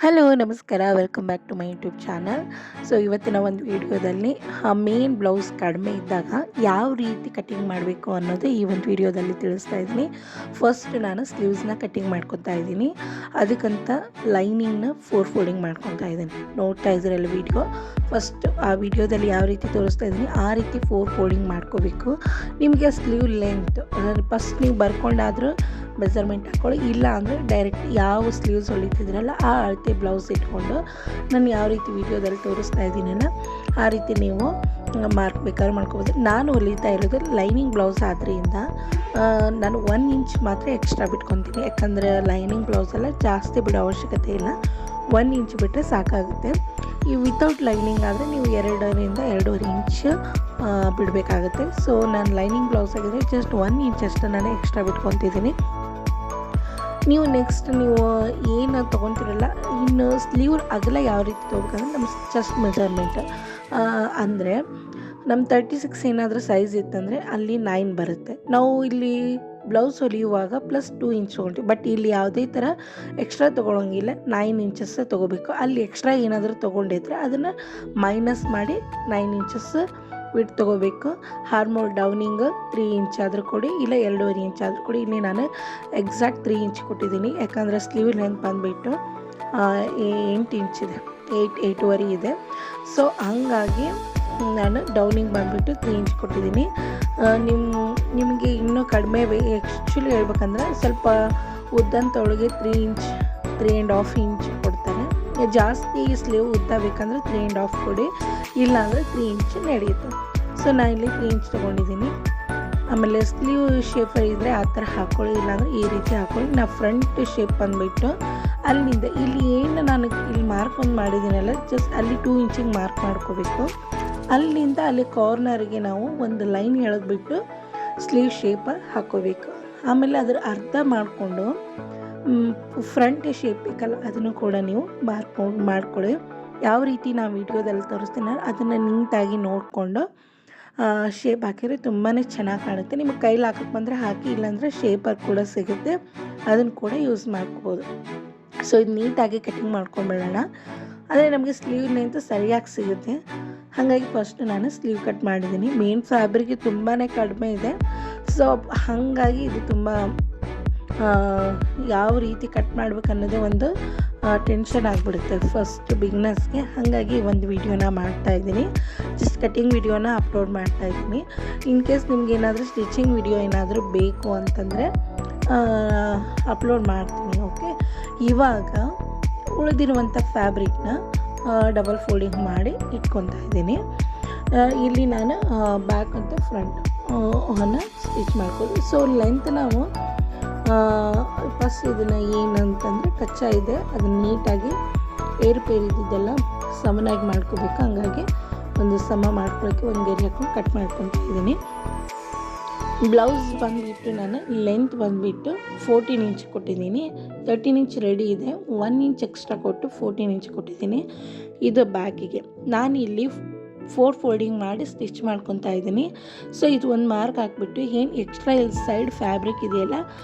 Hello ನಮಸ್ಕಾರ, welcome back to my YouTube channel. So ಇವತ್ತಿನ ಒಂದು ವಿಡಿಯೋದಲ್ಲಿ ಮೇನ್ ಬ್ಲೌಸ್ ಕಡಿಮೆ ಇದ್ದಾಗ ಯಾವ ರೀತಿ ಕಟಿಂಗ್ ಮಾಡಬೇಕು ಅನ್ನೋದು ಈ ಒಂದು ವಿಡಿಯೋದಲ್ಲಿ ತಿಳಿಸ್ತಾ ಇದ್ದೀನಿ. ಫಸ್ಟ್ ನಾನು ಸ್ಲೀವ್ಸ್ನ ಕಟಿಂಗ್ ಮಾಡ್ಕೊತಾ ಇದ್ದೀನಿ. ಅದಕ್ಕಂತ ಲೈನಿಂಗ್ನ ಫೋಲ್ಡಿಂಗ್ ಮಾಡ್ಕೊತಾ ಇದ್ದೀನಿ. ನೋಡ್ತಾ ಇದ್ದೀರಲ್ಲ ವಿಡಿಯೋ, ಫಸ್ಟ್ ಆ ವಿಡಿಯೋದಲ್ಲಿ ಯಾವ ರೀತಿ ತೋರಿಸ್ತಾ ಇದ್ದೀನಿ ಆ ರೀತಿ ಫೋಲ್ಡಿಂಗ್ ಮಾಡ್ಕೋಬೇಕು. ನಿಮಗೆ ಸ್ಲೀವ್ ಲೆಂತ್ ಫಸ್ಟ್ ನೀವು ಬರ್ಕೊಂಡಾದರೂ ಮೆಜರ್ಮೆಂಟ್ ಹಾಕ್ಕೊಳ್ಳಿ, ಇಲ್ಲ ಅಂದರೆ ಡೈರೆಕ್ಟ್ ಯಾವ ಸ್ಲೀವ್ಸ್ ಹೊಲಿತಿದ್ರಲ್ಲ ಆ ಅಳತೆ ಬ್ಲೌಸ್ ಇಟ್ಕೊಂಡು ನಾನು ಯಾವ ರೀತಿ ವಿಡಿಯೋದಲ್ಲಿ ತೋರಿಸ್ತಾ ಇದ್ದೀನಲ್ಲ ಆ ರೀತಿ ನೀವು ಮಾರ್ಕ್ ಬೇಕಾದ್ರೆ ಮಾಡ್ಕೋಬೋದು. ನಾನು ಹೊಲಿತಾ ಇರೋದು ಲೈನಿಂಗ್ ಬ್ಲೌಸ್ ಆದ್ದರಿಂದ ನಾನು 1 ಇಂಚ್ ಮಾತ್ರ ಎಕ್ಸ್ಟ್ರಾ ಬಿಟ್ಕೊತೀನಿ. ಯಾಕಂದರೆ ಲೈನಿಂಗ್ ಬ್ಲೌಸೆಲ್ಲ ಜಾಸ್ತಿ ಬಿಡೋ ಅವಶ್ಯಕತೆ ಇಲ್ಲ, 1 ಇಂಚ್ ಬಿಟ್ಟರೆ ಸಾಕಾಗುತ್ತೆ. ಈ ವಿತೌಟ್ ಲೈನಿಂಗ್ ಆದರೆ ನೀವು 2.5 ಇಂಚ್ ಬಿಡಬೇಕಾಗುತ್ತೆ. ಸೊ ನಾನು ಲೈನಿಂಗ್ ಬ್ಲೌಸ್ ಆಗಿದ್ರೆ ಜಸ್ಟ್ 1 ಇಂಚ್ ಅಷ್ಟು ನಾನು ಎಕ್ಸ್ಟ್ರಾ ಬಿಟ್ಕೊತಿದ್ದೀನಿ. ನೀವು ನೆಕ್ಸ್ಟ್ ನೀವು ಏನು ತೊಗೊತಿರಲ್ಲ, ಇನ್ನು ಸ್ಲೀವ್ ಅಗಲ ಯಾವ ರೀತಿ ತೊಗೋಬೇಕಂದ್ರೆ ನಮ್ಮ ಚೆಸ್ಟ್ ಮೆಜರ್ಮೆಂಟ್ ಅಂದರೆ ನಮ್ಮ 36 ಏನಾದರೂ ಸೈಜ್ ಇತ್ತಂದರೆ ಅಲ್ಲಿ 9 ಬರುತ್ತೆ. ನಾವು ಇಲ್ಲಿ ಬ್ಲೌಸ್ ಹೊಲಿಯುವಾಗ +2 ಇಂಚ್ ತೊಗೊಂತೀವಿ, ಬಟ್ ಇಲ್ಲಿ ಯಾವುದೇ ಥರ ಎಕ್ಸ್ಟ್ರಾ ತೊಗೊಳಂಗಿಲ್ಲ, 9 ಇಂಚಸ್ ತೊಗೋಬೇಕು. ಅಲ್ಲಿ ಎಕ್ಸ್ಟ್ರಾ ಏನಾದರೂ ತೊಗೊಂಡಿದ್ರೆ ಅದನ್ನು ಮೈನಸ್ ಮಾಡಿ 9 ಇಂಚಸ್ ಬಿಟ್ಟು ತೊಗೋಬೇಕು. ಹಾರ್ಮೋಲ್ ಡೌನಿಂಗ್ 3 ಇಂಚ್ ಆದರೂ ಕೊಡಿ, ಇಲ್ಲ 2.5 ಇಂಚ್ ಆದರೂ ಕೊಡಿ. ಇಲ್ಲಿ ನಾನು ಎಕ್ಸಾಕ್ಟ್ 3 ಇಂಚ್ ಕೊಟ್ಟಿದ್ದೀನಿ, ಯಾಕಂದರೆ ಸ್ಲೀವ್ ಲೆಂತ್ ಬಂದುಬಿಟ್ಟು 8 ಇಂಚ್ ಇದೆ, 8.5 ಇದೆ. ಸೊ ಹಂಗಾಗಿ ನಾನು ಡೌನಿಂಗ್ ಬಂದುಬಿಟ್ಟು 3 ಇಂಚ್ ಕೊಟ್ಟಿದ್ದೀನಿ. ನಿಮಗೆ ಇನ್ನೂ ಕಡಿಮೆ ಆ್ಯಕ್ಚುಲಿ ಹೇಳ್ಬೇಕಂದ್ರೆ ಸ್ವಲ್ಪ ಉದ್ದಂತೊಳಗೆ 3 ಇಂಚ್ 3.5 ಇಂಚ್ ಕೊಡ್ತಾರೆ. ಜಾಸ್ತಿ ಸ್ಲೀವ್ ಉದ್ದ ಬೇಕಂದ್ರೆ 3.5 ಕೊಡಿ, ಇಲ್ಲಾಂದರೆ 3 ಇಂಚ್ ನಡೆಯುತ್ತೆ. ಸೊ ನಾನು ಇಲ್ಲಿ 3 ಇಂಚ್ ತೊಗೊಂಡಿದ್ದೀನಿ. ಆಮೇಲೆ ಸ್ಲೀವ್ ಶೇಪ್ ಇದ್ದರೆ ಆ ಥರ ಹಾಕ್ಕೊಳ್ಳಿ, ಇಲ್ಲಾಂದರೆ ಈ ರೀತಿ ಹಾಕ್ಕೊಳ್ಳಿ. ನಾ ಫ್ರಂಟ್ ಶೇಪ್ ಬಂದುಬಿಟ್ಟು ಅಲ್ಲಿಂದ ಇಲ್ಲಿ ಏನು ನಾನು ಇಲ್ಲಿ ಮಾರ್ಕ್ ಒಂದು ಮಾಡಿದ್ದೀನಲ್ಲ, ಜಸ್ಟ್ ಅಲ್ಲಿ 2 ಇಂಚಿಗೆ ಮಾರ್ಕ್ ಮಾಡ್ಕೋಬೇಕು. ಅಲ್ಲಿಂದ ಅಲ್ಲಿ ಕಾರ್ನರ್ಗೆ ನಾವು ಒಂದು ಲೈನ್ ಎಳೆದ್ಬಿಟ್ಟು ಸ್ಲೀವ್ ಶೇಪ್ ಹಾಕ್ಕೋಬೇಕು. ಆಮೇಲೆ ಅದರ ಅರ್ಧ ಮಾಡಿಕೊಂಡು ಫ್ರಂಟ್ ಶೇಪ್ ಬೇಕಲ್ಲ ಅದನ್ನು ಕೂಡ ನೀವು ಮಾಡ್ಕೊಳ್ಳಿ. ಯಾವ ರೀತಿ ನಾವು ವಿಡಿಯೋದಲ್ಲಿ ತೋರಿಸ್ತೀನಿ ಅದನ್ನು ನೀಟಾಗಿ ನೋಡಿಕೊಂಡು ಶೇಪ್ ಹಾಕಿದರೆ ತುಂಬಾ ಚೆನ್ನಾಗಿ ಕಾಣುತ್ತೆ. ನಿಮಗೆ ಕೈಲಿ ಹಾಕಕ್ಕೆ ಬಂದರೆ ಹಾಕಿ, ಇಲ್ಲಾಂದರೆ ಶೇಪರ್ ಕೂಡ ಸಿಗುತ್ತೆ, ಅದನ್ನು ಕೂಡ ಯೂಸ್ ಮಾಡ್ಕೋಬೋದು. ಸೊ ಇದು ನೀಟಾಗಿ ಕಟಿಂಗ್ ಮಾಡ್ಕೊಂಬಿಡೋಣ. ಆದರೆ ನಮಗೆ ಸ್ಲೀವ್ ಲೆಂತ್ ಸರಿಯಾಗಿ ಸಿಗುತ್ತೆ. ಹಾಗಾಗಿ ಫಸ್ಟ್ ನಾನು ಸ್ಲೀವ್ ಕಟ್ ಮಾಡಿದ್ದೀನಿ. ಮೇನ್ ಫ್ಯಾಬ್ರಿಕ್ ತುಂಬಾ ಕಡಿಮೆ ಇದೆ. ಸೊ ಹಾಗಾಗಿ ಇದು ತುಂಬ ಯಾವ ರೀತಿ ಕಟ್ ಮಾಡ್ಬೇಕು ಅನ್ನೋದೇ ಒಂದು ಟೆನ್ಷನ್ ಆಗಿಬಿಡುತ್ತೆ ಫಸ್ಟ್ ಬಿಗ್ನರ್ಸ್ಗೆ. ಹಾಗಾಗಿ ಒಂದು ವಿಡಿಯೋನ ಮಾಡ್ತಾಯಿದ್ದೀನಿ, ಜಸ್ಟ್ ಕಟಿಂಗ್ ವಿಡಿಯೋನ ಅಪ್ಲೋಡ್ ಮಾಡ್ತಾಯಿದ್ದೀನಿ. ಇನ್ ಕೇಸ್ ನಿಮ್ಗೆ ಏನಾದರೂ ಸ್ಟಿಚಿಂಗ್ ವಿಡಿಯೋ ಏನಾದರೂ ಬೇಕು ಅಂತಂದರೆ ಅಪ್ಲೋಡ್ ಮಾಡ್ತೀನಿ. ಓಕೆ, ಇವಾಗ ಉಳಿದಿರುವಂಥ ಫ್ಯಾಬ್ರಿಕ್ನ ಡಬಲ್ ಫೋಲ್ಡಿಂಗ್ ಮಾಡಿ ಇಟ್ಕೊತಾ ಇದ್ದೀನಿ. ಇಲ್ಲಿ ನಾನು ಬ್ಯಾಕ್ ಮತ್ತು ಫ್ರಂಟ್ ಅನ್ನು ಸ್ಟಿಚ್ ಮಾಡ್ಬೋದು. ಸೊ ಲೆಂತ್ ನಾವು ಫಸ್ಟ್ ಇದನ್ನು ಏನಂತಂದರೆ ಕಚ್ಚಾ ಇದೆ ಅದನ್ನು ನೀಟಾಗಿ ಏರುಪೇರು ಇದ್ದಿದ್ದೆಲ್ಲ ಸಮನಾಗಿ ಮಾಡ್ಕೋಬೇಕು. ಹಂಗಾಗಿ ಒಂದು ಸಮ ಮಾಡ್ಕೊಳ್ಳೋಕ್ಕೆ ಒಂದು ಗೆರೆ ಹಾಕೊಂಡು ಕಟ್ ಮಾಡ್ಕೊತಾ ಇದ್ದೀನಿ. ಬ್ಲೌಸ್ ಬಂದುಬಿಟ್ಟು ನಾನು ಲೆಂತ್ ಬಂದುಬಿಟ್ಟು 14 ಇಂಚ್ ಕೊಟ್ಟಿದ್ದೀನಿ. 13 ಇಂಚ್ ರೆಡಿ ಇದೆ, 1 ಇಂಚ್ ಎಕ್ಸ್ಟ್ರಾ ಕೊಟ್ಟು 14 ಇಂಚ್ ಕೊಟ್ಟಿದ್ದೀನಿ. ಇದು ಬ್ಯಾಕಿಗೆ ನಾನು ಇಲ್ಲಿ 4 ಫೋಲ್ಡಿಂಗ್ ಮಾಡಿ ಸ್ಟಿಚ್ ಮಾಡ್ಕೊತಾ ಇದ್ದೀನಿ. ಸೊ ಇದು ಒಂದು ಮಾರ್ಕ್ ಹಾಕ್ಬಿಟ್ಟು ಏನು ಎಕ್ಸ್ಟ್ರಾ ಇಲ್ಲಿ ಸೈಡ್ ಫ್ಯಾಬ್ರಿಕ್ ಇದೆಯಲ್ಲ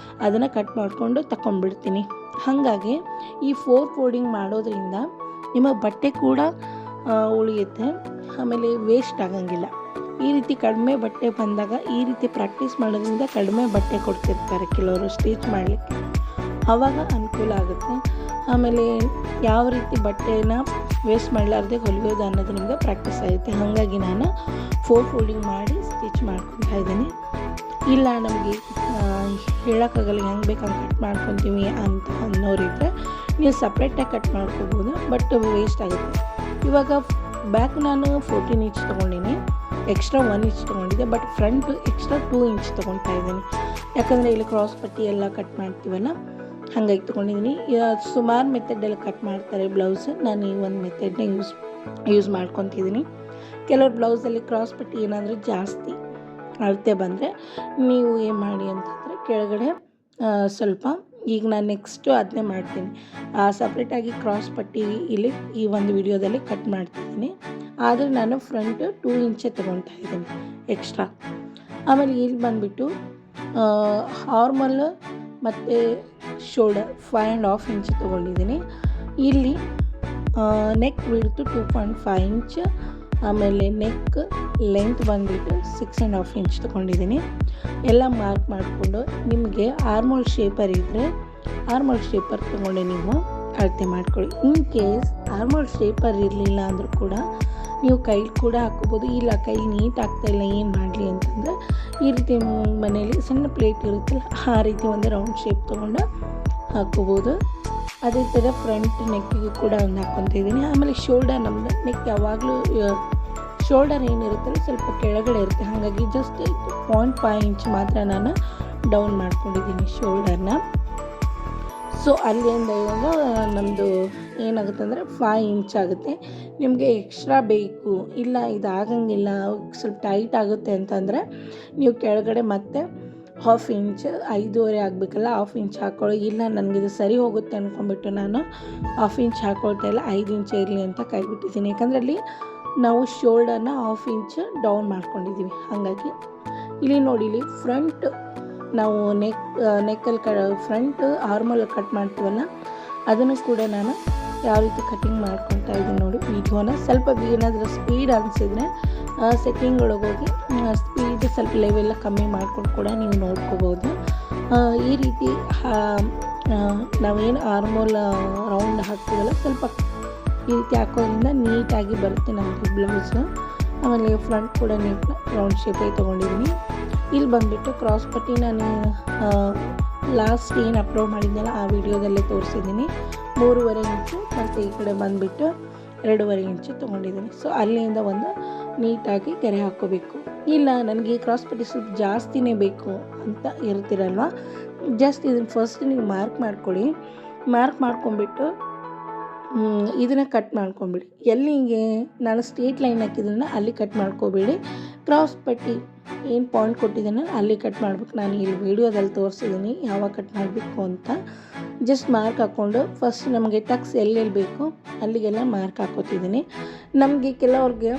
ಅದನ್ನು ಕಟ್ ಮಾಡಿಕೊಂಡು ತಗೊಂಡ್ಬಿಡ್ತೀನಿ. ಹಾಗಾಗಿ ಈ 4 ಫೋಲ್ಡಿಂಗ್ ಮಾಡೋದ್ರಿಂದ ನಿಮ್ಮ ಬಟ್ಟೆ ಕೂಡ ಉಳಿಯುತ್ತೆ, ಆಮೇಲೆ ವೇಸ್ಟ್ ಆಗಂಗಿಲ್ಲ. ಈ ರೀತಿ ಕಡಿಮೆ ಬಟ್ಟೆ ಬಂದಾಗ ಈ ರೀತಿ ಪ್ರಾಕ್ಟೀಸ್ ಮಾಡೋದ್ರಿಂದ ಕಡಿಮೆ ಬಟ್ಟೆ ಕೊಡ್ತಿರ್ತಾರೆ ಕೆಲವರು ಸ್ಟಿಚ್ ಮಾಡಲಿಕ್ಕೆ, ಆವಾಗ ಅನುಕೂಲ ಆಗುತ್ತೆ. ಆಮೇಲೆ ಯಾವ ರೀತಿ ಬಟ್ಟೆನ ವೇಸ್ಟ್ ಮಾಡಲಾರ್ದೆ ಹೊಲಿಯೋದು ಅನ್ನೋದು ನಿಮಗೆ ಪ್ರಾಕ್ಟೀಸ್ ಆಗುತ್ತೆ. ಹಾಗಾಗಿ ನಾನು 4 ಫೋಲ್ಡಿಂಗ್ ಮಾಡಿ ಸ್ಟಿಚ್ ಮಾಡ್ಕೊತಾ ಇದ್ದೀನಿ. ಇಲ್ಲ ನಮಗೆ ಹೇಳೋಕ್ಕಾಗಲ್ಲ ಹೆಂಗೆ ಬೇಕಂಗೆ ಕಟ್ ಮಾಡ್ಕೊತೀವಿ ಅಂತ ಅನ್ನೋರಿದ್ರೆ ನೀವು ಸಪ್ರೇಟಾಗಿ ಕಟ್ ಮಾಡ್ಕೋಬೋದು, ಬಟ್ ವೇಸ್ಟ್ ಆಗುತ್ತೆ. ಇವಾಗ ಬ್ಯಾಕ್ ನಾನು 14 ಇಂಚ್ ತೊಗೊಂಡಿನಿ, ಎಕ್ಸ್ಟ್ರಾ 1 ಇಂಚ್ ತೊಗೊಂಡಿದ್ದೆ, ಬಟ್ ಫ್ರಂಟ್ ಎಕ್ಸ್ಟ್ರಾ 2 ಇಂಚ್ ತೊಗೊತಾ ಇದ್ದೀನಿ. ಯಾಕಂದರೆ ಇಲ್ಲಿ ಕ್ರಾಸ್ ಪಟ್ಟಿ ಎಲ್ಲ ಕಟ್ ಮಾಡ್ತೀವಲ್ಲ ಹಾಗಾಗಿ ತೊಗೊಂಡಿದ್ದೀನಿ. ಸುಮಾರು ಮೆಥಡಲ್ಲಿ ಕಟ್ ಮಾಡ್ತಾರೆ ಬ್ಲೌಸ್, ನಾನು ಈ ಒಂದು ಮೆಥಡ್ನ ಯೂಸ್ ಮಾಡ್ಕೊತಿದ್ದೀನಿ. ಕೆಲವ್ರು ಬ್ಲೌಸಲ್ಲಿ ಕ್ರಾಸ್ ಪಟ್ಟಿ ಏನಾದರೂ ಜಾಸ್ತಿ ಅಳತೆ ಬಂದರೆ ನೀವು ಏನು ಮಾಡಿ ಅಂತಂದರೆ ಕೆಳಗಡೆ ಸ್ವಲ್ಪ, ಈಗ ನಾನು ನೆಕ್ಸ್ಟು ಅದನ್ನೇ ಮಾಡ್ತೀನಿ, ಸಪ್ರೇಟಾಗಿ ಕ್ರಾಸ್ ಪಟ್ಟಿ ಇಲ್ಲಿ ಈ ಒಂದು ವಿಡಿಯೋದಲ್ಲಿ ಕಟ್ ಮಾಡ್ತಿದ್ದೀನಿ. ಆದರೆ ನಾನು ಫ್ರಂಟ್ 2 ಇಂಚೇ ತೊಗೊತಾ ಇದ್ದೀನಿ ಎಕ್ಸ್ಟ್ರಾ. ಆಮೇಲೆ ಇಲ್ಲಿ ಬಂದುಬಿಟ್ಟು ಹಾರ್ಮಲ್ ಮತ್ತು ಶೋಲ್ಡರ್ 5.5 ಇಂಚ್ ತೊಗೊಂಡಿದ್ದೀನಿ. ಇಲ್ಲಿ ನೆಕ್ ವಿಡ್ತು 2.5 ಇಂಚ್, ಆಮೇಲೆ ನೆಕ್ ಲೆಂತ್ ಬಂದುಬಿಟ್ಟು 6.5 ಇಂಚ್ ತೊಗೊಂಡಿದ್ದೀನಿ. ಎಲ್ಲ ಮಾರ್ಕ್ ಮಾಡಿಕೊಂಡು ನಿಮಗೆ ಆರ್ಮೋಲ್ ಶೇಪರ್ ಇದ್ದರೆ ಆರ್ಮೋಲ್ ಶೇಪರ್ ತೊಗೊಂಡು ನೀವು ಅಳತೆ ಮಾಡ್ಕೊಳ್ಳಿ. ಇನ್ ಕೇಸ್ ಆರ್ಮೋಲ್ ಶೇಪರ್ ಇರಲಿಲ್ಲ ಅಂದರೂ ಕೂಡ ನೀವು ಕೈಲಿ ಕೂಡ ಹಾಕ್ಕೋಬೋದು. ಇಲ್ಲ ಕೈ ನೀಟ್ ಆಗ್ತಾಯಿಲ್ಲ ಏನು ಮಾಡಲಿ ಅಂತಂದರೆ ಈ ರೀತಿ ಮನೇಲಿ ಸಣ್ಣ ಪ್ಲೇಟ್ ಇರುತ್ತಲ್ಲ ಆ ರೀತಿ ಒಂದು ರೌಂಡ್ ಶೇಪ್ ತೊಗೊಂಡು ಹಾಕ್ಕೋಬೋದು. ಅದೇ ಥರ ಫ್ರಂಟ್ ನೆಕ್ಕಿಗೆ ಕೂಡ ಒಂದು ಹಾಕ್ಕೊತಿದ್ದೀನಿ. ಆಮೇಲೆ ಶೋಲ್ಡರ್, ನಮ್ಮದು ನೆಕ್ ಯಾವಾಗಲೂ ಶೋಲ್ಡರ್ ಏನಿರುತ್ತಲ್ಲ ಸ್ವಲ್ಪ ಕೆಳಗಡೆ ಇರುತ್ತೆ, ಹಾಗಾಗಿ ಜಸ್ಟ್ 0.5 ಇಂಚ್ ಮಾತ್ರ ನಾನು ಡೌನ್ ಮಾಡ್ಕೊಂಡಿದ್ದೀನಿ ಶೋಲ್ಡರ್ನ. ಸೊ ಅಲ್ಲಿಂದ ಇವಾಗ ನಮ್ಮದು ಏನಾಗುತ್ತೆ ಅಂದರೆ 5 ಇಂಚ್ ಆಗುತ್ತೆ. ನಿಮಗೆ ಎಕ್ಸ್ಟ್ರಾ ಬೇಕು, ಇಲ್ಲ ಇದು ಆಗಂಗಿಲ್ಲ ಸ್ವಲ್ಪ ಟೈಟ್ ಆಗುತ್ತೆ ಅಂತಂದರೆ ನೀವು ಕೆಳಗಡೆ ಮತ್ತೆ 1/2 ಇಂಚ್, 5.5 ಆಗಬೇಕಲ್ಲ 1/2 ಇಂಚ್ ಹಾಕ್ಕೊಳ್ಳಿ. ಇಲ್ಲ ನನಗಿದು ಸರಿ ಹೋಗುತ್ತೆ ಅಂದ್ಕೊಂಡ್ಬಿಟ್ಟು ನಾನು 1/2 ಇಂಚ್ ಹಾಕ್ಕೊಳ್ತಾ ಇಲ್ಲ, 5 ಇಂಚ್ ಇರಲಿ ಅಂತ ಕೈಬಿಟ್ಟಿದ್ದೀನಿ. ಯಾಕಂದರೆ ಅಲ್ಲಿ ನಾವು ಶೋಲ್ಡರ್ನ 1/2 ಇಂಚ್ ಡೌನ್ ಮಾಡ್ಕೊಂಡಿದ್ದೀವಿ. ಹಾಗಾಗಿ ಇಲ್ಲಿ ನೋಡಿ, ಇಲ್ಲಿ ಫ್ರಂಟ್ ನಾವು ನೆಕ್ಕಲ್ಲಿ ಫ್ರಂಟ್ ಆರ್ಮಲ್ ಕಟ್ ಮಾಡ್ತೀವಲ್ಲ ಅದನ್ನು ಕೂಡ ನಾನು ಯಾವ ರೀತಿ ಕಟಿಂಗ್ ಮಾಡ್ಕೊತಾ ಇದ್ದೀನಿ ನೋಡಿ. ವಿಡಿಯೋನ ಸ್ವಲ್ಪ ಏನಾದರೂ ಸ್ಪೀಡ್ ಅನಿಸಿದರೆ ಸೆಟ್ಟಿಂಗ್ ಒಳಗೆ ಹೋಗಿ ಸ್ಪೀಡ್ ಸ್ವಲ್ಪ ಲೆವೆಲ್ಲ ಕಮ್ಮಿ ಮಾಡ್ಕೊಂಡು ಕೂಡ ನೀವು ನೋಡ್ಕೋಬೋದು. ಈ ರೀತಿ ನಾವೇನು ಆರ್ಮೋಲ್ ರೌಂಡ್ ಹಾಕ್ತೀವಲ್ಲ ಸ್ವಲ್ಪ ಈ ರೀತಿ ಹಾಕೋದ್ರಿಂದ ನೀಟಾಗಿ ಬರುತ್ತೆ ನಮಗೆ ಬ್ಲೌಸು. ಆಮೇಲೆ ಫ್ರಂಟ್ ಕೂಡ ನೀಟ್ನ ರೌಂಡ್ ಶೇಪೇ ತೊಗೊಂಡಿದ್ದೀನಿ. ಇಲ್ಲಿ ಬಂದುಬಿಟ್ಟು ಕ್ರಾಸ್ ಪಟ್ಟಿ ನಾನು ಲಾಸ್ಟ್ ಏನು ಅಪ್ಲೋಡ್ ಮಾಡಿದ್ನಲ್ಲ ಆ ವಿಡಿಯೋದಲ್ಲೇ ತೋರಿಸಿದ್ದೀನಿ. 3.5 ಇಂಚು ಮತ್ತು ಈ ಕಡೆ ಬಂದುಬಿಟ್ಟು 2.5 ಇಂಚು ತೊಗೊಂಡಿದ್ದೀನಿ. ಸೊ ಅಲ್ಲಿಂದ ಒಂದು ನೀಟಾಗಿ ಗೆರೆ ಹಾಕ್ಕೋಬೇಕು. ಇಲ್ಲ ನನಗೆ ಕ್ರಾಸ್ ಪಟ್ಟಿ ಸ್ವಲ್ಪ ಜಾಸ್ತಿನೇ ಬೇಕು ಅಂತ ಇರ್ತೀರಲ್ವ, ಜಸ್ಟ್ ಇದನ್ನು ಫಸ್ಟ್ ನೀವು ಮಾರ್ಕ್ ಮಾಡ್ಕೊಳ್ಳಿ. ಮಾರ್ಕ್ ಮಾಡ್ಕೊಂಬಿಟ್ಟು ಇದನ್ನು ಕಟ್ ಮಾಡ್ಕೊಂಬಿಡಿ. ಎಲ್ಲಿಗೆ ನಾನು ಸ್ಟ್ರೇಟ್ ಲೈನ್ ಹಾಕಿದ್ರನ್ನ ಅಲ್ಲಿ ಕಟ್ ಮಾಡ್ಕೋಬೇಡಿ. ಕ್ರಾಸ್ ಪಟ್ಟಿ ಏನು ಪಾಯಿಂಟ್ ಕೊಟ್ಟಿದ್ದೇನೆ ಅಲ್ಲಿ ಕಟ್ ಮಾಡಬೇಕು. ನಾನು ಇಲ್ಲಿ ವೀಡಿಯೋದಲ್ಲಿ ತೋರಿಸಿದ್ದೀನಿ ಯಾವಾಗ ಕಟ್ ಮಾಡಬೇಕು ಅಂತ. ಜಸ್ಟ್ ಮಾರ್ಕ್ ಹಾಕ್ಕೊಂಡು ಫಸ್ಟ್ ನಮಗೆ ಟಕ್ಸ್ ಎಲ್ಲೆಲ್ಲಿ ಬೇಕು ಅಲ್ಲಿಗೆಲ್ಲ ಮಾರ್ಕ್ ಹಾಕೋತಿದ್ದೀನಿ. ನಮಗೆ ಕೆಲವ್ರಿಗೆ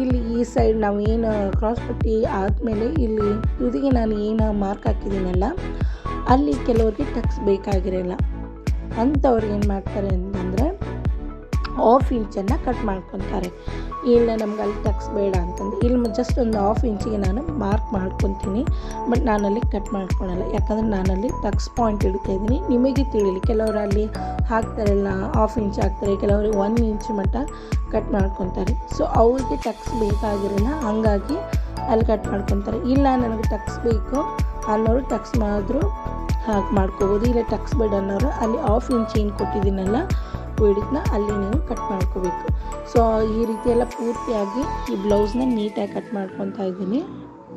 ಇಲ್ಲಿ ಈ ಸೈಡ್ ನಾವು ಏನು ಕ್ರಾಸ್ ಪಟ್ಟಿ ಆದಮೇಲೆ ಇಲ್ಲಿ ತುದಿಗೆ ನಾನು ಏನು ಮಾರ್ಕ್ ಹಾಕಿದ್ದೀನಲ್ಲ ಅಲ್ಲಿ ಕೆಲವ್ರಿಗೆ ಟಕ್ಸ್ ಬೇಕಾಗಿರಲ್ಲ. ಅಂಥವ್ರಿಗೆ ಏನು ಮಾಡ್ತಾರೆ ಅಂತಂದರೆ 1/2 ಇಂಚನ್ನು ಕಟ್ ಮಾಡ್ಕೊತಾರೆ. ಇಲ್ಲ ನಮ್ಗೆ ಅಲ್ಲಿ ಟಕ್ಸ್ ಬೇಡ ಅಂತಂದು ಇಲ್ಲಿ ಜಸ್ಟ್ ಒಂದು 1/2 ಇಂಚಿಗೆ ನಾನು ಮಾರ್ಕ್ ಮಾಡ್ಕೊತೀನಿ. ಬಟ್ ನಾನಲ್ಲಿ ಕಟ್ ಮಾಡ್ಕೊಳಲ್ಲ, ಯಾಕಂದರೆ ನಾನಲ್ಲಿ ಟಕ್ಸ್ ಪಾಯಿಂಟ್ ಇಡ್ತಾ ಇದ್ದೀನಿ. ನಿಮಗೆ ತಿಳಿಲಿ, ಕೆಲವರು ಅಲ್ಲಿ ಹಾಕ್ತಾರಲ್ಲ 1/2 ಇಂಚ್ ಹಾಕ್ತಾರೆ, ಕೆಲವರು 1 ಇಂಚ್ ಮಟ್ಟ ಕಟ್ ಮಾಡ್ಕೊತಾರೆ. ಸೊ ಅವ್ರಿಗೆ ಟಕ್ಸ್ ಬೇಕಾಗಿರಲ್ಲ, ಹಂಗಾಗಿ ಅಲ್ಲಿ ಕಟ್ ಮಾಡ್ಕೊತಾರೆ. ಇಲ್ಲ ನನಗೆ ಟಕ್ಸ್ ಬೇಕು ಅನ್ನೋರು ಟಕ್ಸ್ ಮಾಡಿದ್ರು ಹಾಕಿ ಮಾಡ್ಕೋಬೋದು. ಇಲ್ಲ ಟಕ್ಸ್ ಬೇಡ ಅನ್ನೋರು ಅಲ್ಲಿ 1/2 ಇಂಚ್ ಏನು ಕೊಟ್ಟಿದ್ದೀನಲ್ಲ ವಿಡಿಯೋನ ಅಲ್ಲಿ ನೀವು ಕಟ್ ಮಾಡ್ಕೋಬೇಕು. ಸೊ ಈ ರೀತಿ ಎಲ್ಲ ಪೂರ್ತಿಯಾಗಿ ಈ ಬ್ಲೌಸ್ನ ನೀಟಾಗಿ ಕಟ್ ಮಾಡ್ಕೊತಾ ಇದ್ದೀನಿ.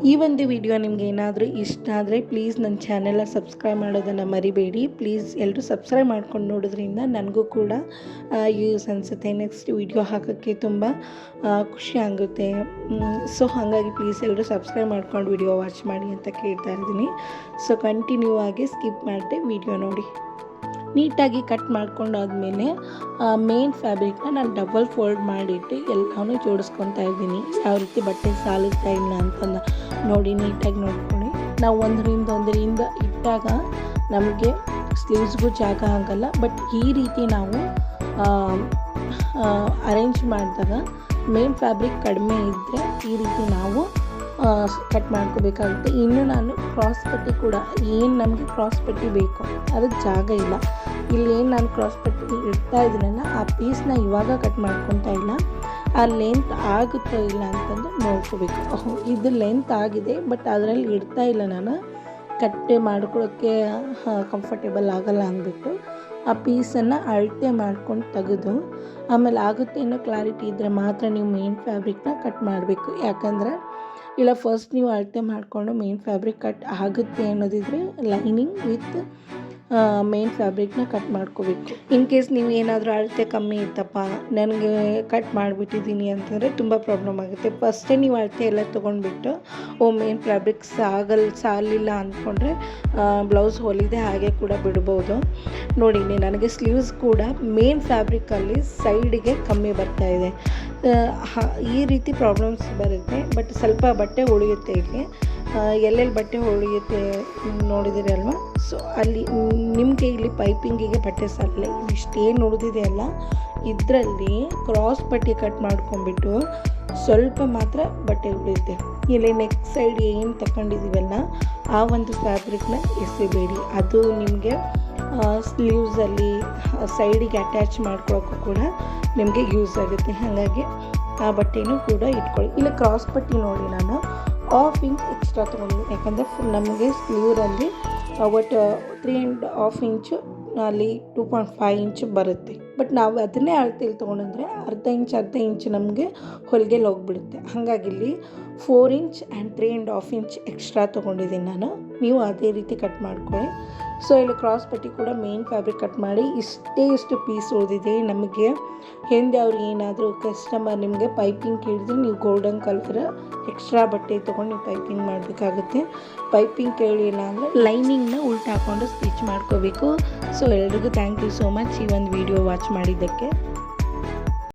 ಈ ಒಂದು ವಿಡಿಯೋ ನಿಮ್ಗೆ ಏನಾದರೂ ಇಷ್ಟ ಆದರೆ ಪ್ಲೀಸ್ ನನ್ನ ಚಾನೆಲ್ನ ಸಬ್ಸ್ಕ್ರೈಬ್ ಮಾಡೋದನ್ನು ಮರಿಬೇಡಿ. ಪ್ಲೀಸ್ ಎಲ್ಲರೂ ಸಬ್ಸ್ಕ್ರೈಬ್ ಮಾಡ್ಕೊಂಡು ನೋಡೋದ್ರಿಂದ ನನಗೂ ಕೂಡ ಯೂಸ್ ಅನಿಸುತ್ತೆ, ನೆಕ್ಸ್ಟ್ ವಿಡಿಯೋ ಹಾಕೋಕ್ಕೆ ತುಂಬ ಖುಷಿ ಆಗುತ್ತೆ. ಸೊ ಹಾಗಾಗಿ ಪ್ಲೀಸ್ ಎಲ್ಲರೂ ಸಬ್ಸ್ಕ್ರೈಬ್ ಮಾಡ್ಕೊಂಡು ವಿಡಿಯೋ ವಾಚ್ ಮಾಡಿ ಅಂತ ಕೇಳ್ತಾ ಇದ್ದೀನಿ. ಸೊ ಕಂಟಿನ್ಯೂ ಆಗಿ ಸ್ಕಿಪ್ ಮಾಡದೆ ವಿಡಿಯೋ ನೋಡಿ. ನೀಟಾಗಿ ಕಟ್ ಮಾಡ್ಕೊಂಡಾದ್ಮೇಲೆ ಮೇನ್ ಫ್ಯಾಬ್ರಿಕ್ನ ನಾನು ಡಬಲ್ ಫೋಲ್ಡ್ ಮಾಡಿಟ್ಟು ಎಲ್ಲನೂ ಜೋಡಿಸ್ಕೊತಾ ಇದ್ದೀನಿ. ಯಾವ ರೀತಿ ಬಟ್ಟೆ ಸಾಲುತ್ತಾ ಇಲ್ಲ ಅಂತಂದು ನೋಡಿ ನೀಟಾಗಿ ನೋಡ್ಕೊಳ್ಳಿ. ನಾವು ಒಂದರಿಂದ ಇಟ್ಟಾಗ ನಮಗೆ ಸ್ಲೀವ್ಸ್ಗೂ ಜಾಗ ಆಗಲ್ಲ. ಬಟ್ ಈ ರೀತಿ ನಾವು ಅರೇಂಜ್ ಮಾಡಿದಾಗ ಮೇನ್ ಫ್ಯಾಬ್ರಿಕ್ ಕಡಿಮೆ ಇದ್ದರೆ ಈ ರೀತಿ ನಾವು ಕಟ್ ಮಾಡ್ಕೋಬೇಕಾಗುತ್ತೆ. ಇನ್ನು ನಾನು ಕ್ರಾಸ್ ಪಟ್ಟಿ ಕೂಡ ಏನು ನಮಗೆ ಕ್ರಾಸ್ ಪಟ್ಟಿ ಬೇಕು ಅದಕ್ಕೆ ಜಾಗ ಇಲ್ಲ. ಇಲ್ಲಿ ಏನು ನಾನು ಕ್ರಾಸ್ ಪಟ್ಟಿ ಇಡ್ತಾ ಇದ್ದೀನಲ್ಲ ಆ ಪೀಸ್ನ ಇವಾಗ ಕಟ್ ಮಾಡ್ಕೊತಾ ಇಲ್ಲ, ಆ ಲೆಂತ್ ಆಗುತ್ತೋ ಇಲ್ಲ ಅಂತಂದು ನೋಡ್ಕೋಬೇಕು. ಇದು ಲೆಂತ್ ಆಗಿದೆ ಬಟ್ ಅದರಲ್ಲಿ ಇಡ್ತಾ ಇಲ್ಲ, ನಾನು ಕಟ್ಟೆ ಮಾಡ್ಕೊಳ್ಳೋಕ್ಕೆ ಕಂಫರ್ಟೇಬಲ್ ಆಗಲ್ಲ ಅಂದ್ಬಿಟ್ಟು ಆ ಪೀಸನ್ನು ಅಳತೆ ಮಾಡ್ಕೊಂಡು ತೆಗೆದು ಆಮೇಲೆ ಆಗುತ್ತೆ ಇನ್ನೂ ಕ್ಲಾರಿಟಿ ಇದ್ದರೆ ಮಾತ್ರ ನೀವು ಮೇನ್ ಫ್ಯಾಬ್ರಿಕ್ನ ಕಟ್ ಮಾಡಬೇಕು. ಯಾಕಂದರೆ ಇಲ್ಲ ಫಸ್ಟ್ ನೀವು ಅಳತೆ ಮಾಡಿಕೊಂಡು ಮೇನ್ ಫ್ಯಾಬ್ರಿಕ್ ಕಟ್ ಆಗುತ್ತೆ ಅನ್ನೋದಿದ್ರೆ ಲೈನಿಂಗ್ ವಿತ್ ಮೇನ್ ಫ್ಯಾಬ್ರಿಕ್ನ ಕಟ್ ಮಾಡ್ಕೋಬೇಕು. ಇನ್ ಕೇಸ್ ನೀವು ಏನಾದರೂ ಅಳತೆ ಕಮ್ಮಿ ಇತ್ತಪ್ಪ ನನಗೆ ಕಟ್ ಮಾಡಿಬಿಟ್ಟಿದ್ದೀನಿ ಅಂತಂದರೆ ತುಂಬ ಪ್ರಾಬ್ಲಮ್ ಆಗುತ್ತೆ. ಫಸ್ಟೇ ನೀವು ಅಳತೆ ಎಲ್ಲ ತೊಗೊಂಡ್ಬಿಟ್ಟು ಮೇನ್ ಫ್ಯಾಬ್ರಿಕ್ ಸಾಲಿಲ್ಲ ಅಂದ್ಕೊಂಡ್ರೆ ಬ್ಲೌಸ್ ಹೊಲಿದೆ ಹಾಗೆ ಕೂಡ ಬಿಡ್ಬೋದು. ನೋಡಿ ನನಗೆ ಸ್ಲೀವ್ಸ್ ಕೂಡ ಮೇನ್ ಫ್ಯಾಬ್ರಿಕಲ್ಲಿ ಸೈಡಿಗೆ ಕಮ್ಮಿ ಬರ್ತಾಯಿದೆ. ಈ ರೀತಿ ಪ್ರಾಬ್ಲಮ್ಸ್ ಬರುತ್ತೆ. ಬಟ್ ಸ್ವಲ್ಪ ಬಟ್ಟೆ ಉಳಿಯುತ್ತೆ ಇಲ್ಲಿ. ಎಲ್ಲೆಲ್ಲಿ ಬಟ್ಟೆ ಉಳಿಯುತ್ತೆ ನೋಡಿದಿರಿ ಅಲ್ವಾ. ಸೊ ಅಲ್ಲಿ ನಿಮಗೆ ಇಲ್ಲಿ ಪೈಪಿಂಗಿಗೆ ಬಟ್ಟೆ ಸಾಲಿಲ್ಲ. ಇಷ್ಟೇನು ಉಳಿದಿದೆ ಅಲ್ಲ, ಇದರಲ್ಲಿ ಕ್ರಾಸ್ ಪಟ್ಟಿ ಕಟ್ ಮಾಡ್ಕೊಂಡ್ಬಿಟ್ಟು ಸ್ವಲ್ಪ ಮಾತ್ರ ಬಟ್ಟೆ ಉಳಿಯುತ್ತೆ. ಇಲ್ಲಿ ನೆಕ್ ಸೈಡ್ ಏನು ತಗೊಂಡಿದ್ದೀವಲ್ಲ ಆ ಒಂದು ಫ್ಯಾಬ್ರಿಕ್ನ ಎಸಿಬೇಡಿ. ಅದು ನಿಮಗೆ ಸ್ಲೀವ್ಸಲ್ಲಿ ಸೈಡಿಗೆ ಅಟ್ಯಾಚ್ ಮಾಡ್ಕೊಳ್ಳೋಕ್ಕೂ ಕೂಡ ನಿಮಗೆ ಯೂಸ್ ಆಗುತ್ತೆ. ಹಾಗಾಗಿ ಆ ಬಟ್ಟೆನೂ ಕೂಡ ಇಟ್ಕೊಳ್ಳಿ. ಇಲ್ಲ ಕ್ರಾಸ್ ಪಟ್ಟಿ ನೋಡಿ ನಾನು 1/2 ಇಂಚ್ ಎಕ್ಸ್ಟ್ರಾ ತೊಗೊಂಡಿದ್ದೀನಿ. ಯಾಕಂದರೆ ನಮಗೆ ಸ್ಲೀವ್ರಲ್ಲಿ ಒಟ್ಟು 3.5 ಇಂಚು ಅಲ್ಲಿ 2.5 ಇಂಚ್ ಬರುತ್ತೆ. ಬಟ್ ನಾವು ಅದನ್ನೇ ಅಳತೆಯಲ್ಲಿ ತೊಗೊಂಡ್ರೆ ಅರ್ಧ ಇಂಚ್ ನಮಗೆ ಹೊಲಿಗೆಲ್ಲಿ ಹೋಗ್ಬಿಡುತ್ತೆ. ಹಾಗಾಗಿ ಇಲ್ಲಿ 4 ಇಂಚ್ ಆ್ಯಂಡ್ 3.5 ಇಂಚ್ ಎಕ್ಸ್ಟ್ರಾ ತೊಗೊಂಡಿದ್ದೀನಿ ನಾನು. ನೀವು ಅದೇ ರೀತಿ ಕಟ್ ಮಾಡ್ಕೊಳ್ಳಿ. ಸೊ ಇಲ್ಲಿ ಕ್ರಾಸ್ ಪಟ್ಟಿ ಕೂಡ ಮೇನ್ ಫ್ಯಾಬ್ರಿಕ್ ಕಟ್ ಮಾಡಿ ಇಷ್ಟು ಪೀಸ್ ಉಳಿದಿದೆ ನಮಗೆ. ಹಿಂದೆ ಅವ್ರು ಏನಾದರೂ ಕಸ್ಟಮರ್ ನಿಮಗೆ ಪೈಪಿಂಗ್ ಕೇಳಿದ್ರೆ ನೀವು ಗೋಲ್ಡನ್ ಕಲರ್ ಎಕ್ಸ್ಟ್ರಾ ಬಟ್ಟೆ ತೊಗೊಂಡು ನೀವು ಪೈಪಿಂಗ್ ಮಾಡಬೇಕಾಗುತ್ತೆ. ಪೈಪಿಂಗ್ ಕೇಳಿಲ್ಲ ಅಂದರೆ ಲೈನಿಂಗ್ನ ಉಲ್ಟಾ ಹಾಕ್ಕೊಂಡು ಸ್ಟಿಚ್ ಮಾಡ್ಕೋಬೇಕು. ಸೊ ಎಲ್ರಿಗೂ ಥ್ಯಾಂಕ್ ಯು ಸೋ ಮಚ್ ಈ ಒಂದು ವಿಡಿಯೋ ವಾಚ್ ಮಾಡಿದ್ದಕ್ಕೆ.